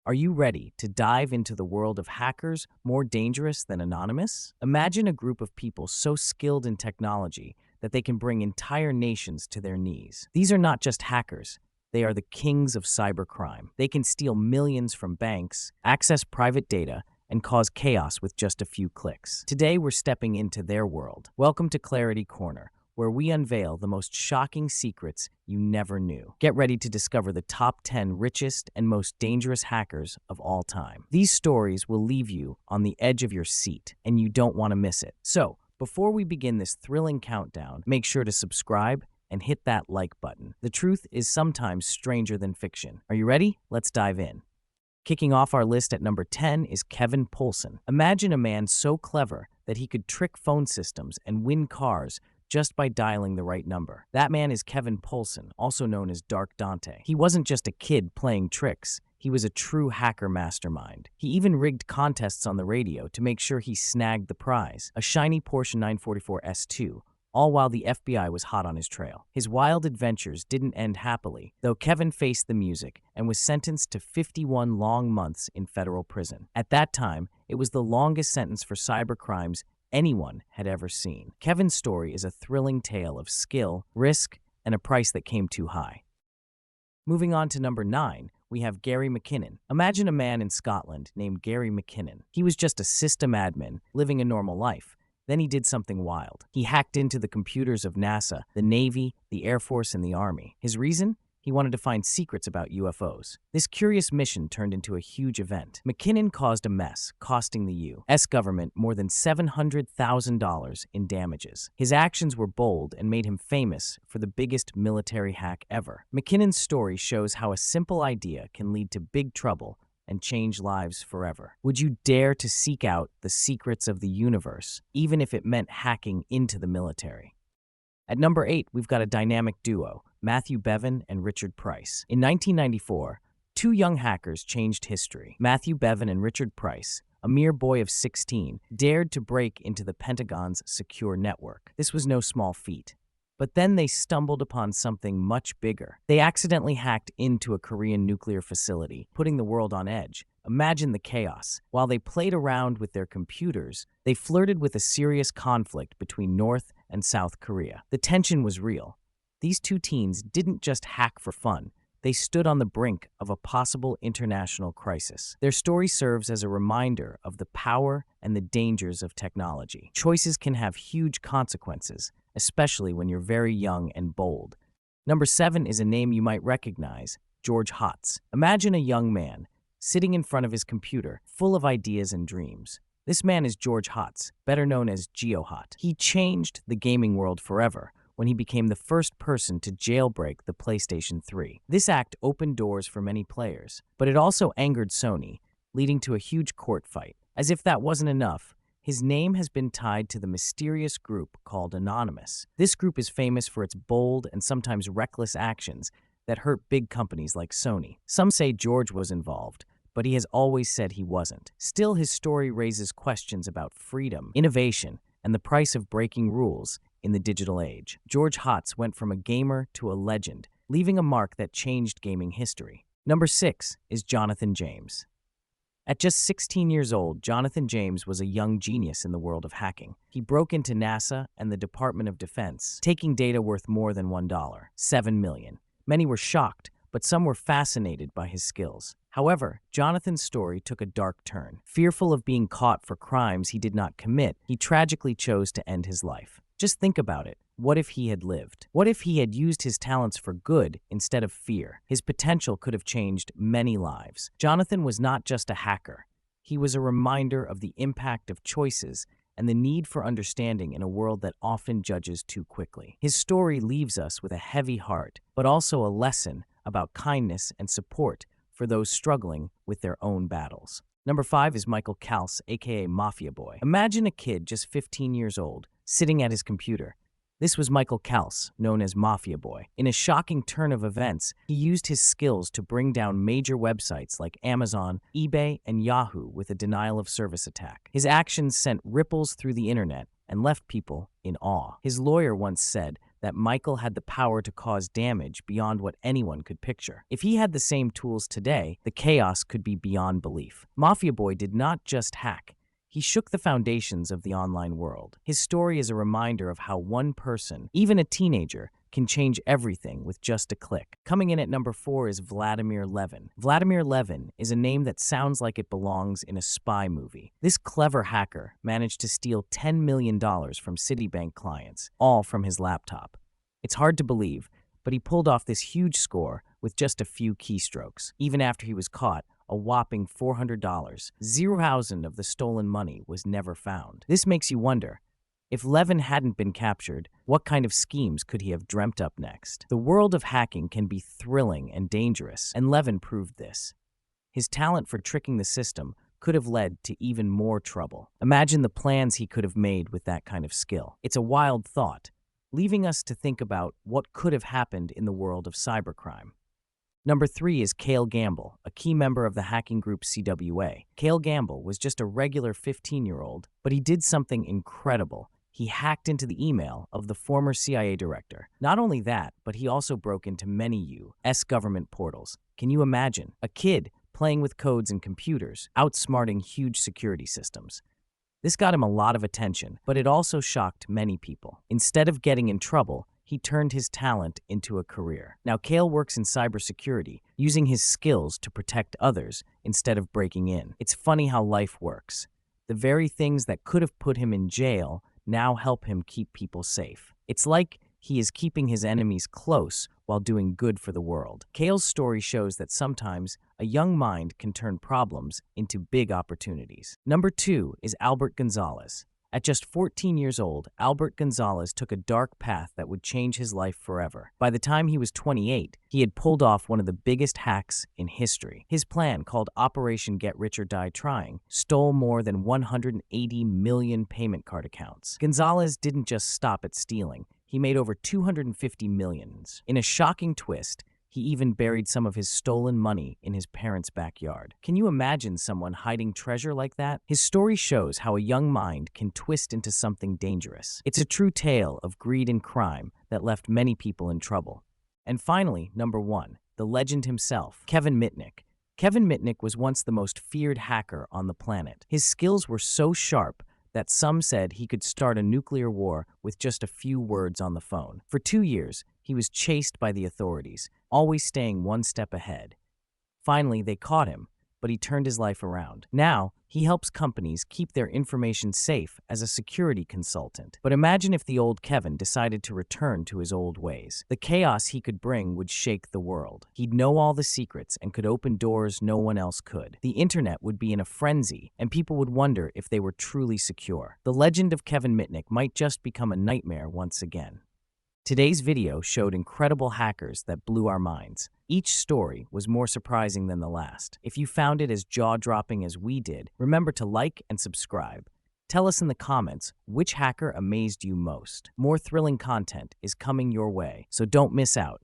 Are you ready to dive into the world of hackers more dangerous than anonymous? Imagine a group of people so skilled in technology that they can bring entire nations to their knees. These are not just hackers. They are the kings of cybercrime. They can steal millions from banks, access private data, and cause chaos with just a few clicks. Today, we're stepping into their world. Welcome to Clarity Corner, where we unveil the most shocking secrets you never knew. Get ready to discover the top 10 richest and most dangerous hackers of all time. These stories will leave you on the edge of your seat, and you don't want to miss it. So, before we begin this thrilling countdown, make sure to subscribe and hit that like button. The truth is sometimes stranger than fiction. Are you ready? Let's dive in. Kicking off our list at number 10 is Kevin Poulsen. Imagine a man so clever that he could trick phone systems and win cars just by dialing the right number. That man is Kevin Poulsen, also known as Dark Dante. He wasn't just a kid playing tricks. He was a true hacker mastermind. He even rigged contests on the radio to make sure he snagged the prize, a shiny Porsche 944 S2, all while the FBI was hot on his trail. His wild adventures didn't end happily, though Kevin faced the music and was sentenced to 51 long months in federal prison. At that time, it was the longest sentence for cybercrimes anyone had ever seen. Kevin's story is a thrilling tale of skill, risk, and a price that came too high. Moving on to number 9, we have Gary McKinnon. Imagine a man in Scotland named Gary McKinnon. He was just a system admin, living a normal life. Then he did something wild. He hacked into the computers of NASA, the Navy, the Air Force, and the Army. His reason? He wanted to find secrets about UFOs. This curious mission turned into a huge event. McKinnon caused a mess, costing the U.S. government more than $700,000 in damages. His actions were bold and made him famous for the biggest military hack ever. McKinnon's story shows how a simple idea can lead to big trouble and change lives forever. Would you dare to seek out the secrets of the universe, even if it meant hacking into the military? At number 8, we've got a dynamic duo, Matthew Bevan and Richard Price. In 1994, two young hackers changed history. Matthew Bevan and Richard Price, a mere boy of 16, dared to break into the Pentagon's secure network. This was no small feat. But then they stumbled upon something much bigger. They accidentally hacked into a Korean nuclear facility, putting the world on edge. Imagine the chaos. While they played around with their computers, they flirted with a serious conflict between North and South Korea. The tension was real. These two teens didn't just hack for fun. They stood on the brink of a possible international crisis. Their story serves as a reminder of the power and the dangers of technology. Choices can have huge consequences, especially when you're very young and bold. Number 7 is a name you might recognize, George Hotz. Imagine a young man sitting in front of his computer, full of ideas and dreams. This man is George Hotz, better known as GeoHot. He changed the gaming world forever when he became the first person to jailbreak the PlayStation 3. This act opened doors for many players, but it also angered Sony, leading to a huge court fight. As if that wasn't enough, his name has been tied to the mysterious group called Anonymous. This group is famous for its bold and sometimes reckless actions that hurt big companies like Sony. Some say George was involved, but he has always said he wasn't. Still, his story raises questions about freedom, innovation, and the price of breaking rules in the digital age. George Hotz went from a gamer to a legend, leaving a mark that changed gaming history. Number 6 is Jonathan James. At just 16 years old, Jonathan James was a young genius in the world of hacking. He broke into NASA and the Department of Defense, taking data worth more than $1, $7 million. Many were shocked, but some were fascinated by his skills. However, Jonathan's story took a dark turn. Fearful of being caught for crimes he did not commit, he tragically chose to end his life. Just think about it. What if he had lived? What if he had used his talents for good instead of fear? His potential could have changed many lives. Jonathan was not just a hacker. He was a reminder of the impact of choices and the need for understanding in a world that often judges too quickly. His story leaves us with a heavy heart, but also a lesson about kindness and support for those struggling with their own battles. Number 5 is Michael Kals, aka Mafia Boy. Imagine a kid just 15 years old, sitting at his computer. This was Michael Kals, known as Mafia Boy. In a shocking turn of events, he used his skills to bring down major websites like Amazon, eBay, and Yahoo with a denial-of-service attack. His actions sent ripples through the internet and left people in awe. His lawyer once said that Michael had the power to cause damage beyond what anyone could picture. If he had the same tools today, the chaos could be beyond belief. Mafia Boy did not just hack. He shook the foundations of the online world. His story is a reminder of how one person, even a teenager, can change everything with just a click. Coming in at number 4 is Vladimir Levin. Vladimir Levin is a name that sounds like it belongs in a spy movie. This clever hacker managed to steal $10 million from Citibank clients, all from his laptop. It's hard to believe, but he pulled off this huge score with just a few keystrokes. Even after he was caught, a whopping $400, 0,000 of the stolen money was never found. This makes you wonder, if Levin hadn't been captured, what kind of schemes could he have dreamt up next? The world of hacking can be thrilling and dangerous, and Levin proved this. His talent for tricking the system could have led to even more trouble. Imagine the plans he could have made with that kind of skill. It's a wild thought, leaving us to think about what could have happened in the world of cybercrime. Number 3 is Cale Gamble, a key member of the hacking group CWA. Cale Gamble was just a regular 15-year-old, but he did something incredible. He hacked into the email of the former CIA director. Not only that, but he also broke into many U.S. government portals. Can you imagine? A kid playing with codes and computers, outsmarting huge security systems. This got him a lot of attention, but it also shocked many people. Instead of getting in trouble, he turned his talent into a career. Now, Cale works in cybersecurity, using his skills to protect others instead of breaking in. It's funny how life works. The very things that could have put him in jail now help him keep people safe. It's like he is keeping his enemies close while doing good for the world. Cale's story shows that sometimes a young mind can turn problems into big opportunities. Number 2 is Albert Gonzalez. At just 14 years old, Albert Gonzalez took a dark path that would change his life forever. By the time he was 28, he had pulled off one of the biggest hacks in history. His plan, called Operation Get Rich or Die Trying, stole more than 180 million payment card accounts. Gonzalez didn't just stop at stealing. He made over 250 millions. In a shocking twist, he even buried some of his stolen money in his parents' backyard. Can you imagine someone hiding treasure like that? His story shows how a young mind can twist into something dangerous. It's a true tale of greed and crime that left many people in trouble. And finally, number 1, the legend himself, Kevin Mitnick. Kevin Mitnick was once the most feared hacker on the planet. His skills were so sharp that some said he could start a nuclear war with just a few words on the phone. For 2 years, he was chased by the authorities, always staying one step ahead. Finally, they caught him, but he turned his life around. Now, he helps companies keep their information safe as a security consultant. But imagine if the old Kevin decided to return to his old ways. The chaos he could bring would shake the world. He'd know all the secrets and could open doors no one else could. The internet would be in a frenzy, and people would wonder if they were truly secure. The legend of Kevin Mitnick might just become a nightmare once again. Today's video showed incredible hackers that blew our minds. Each story was more surprising than the last. If you found it as jaw-dropping as we did, remember to like and subscribe. Tell us in the comments which hacker amazed you most. More thrilling content is coming your way, so don't miss out.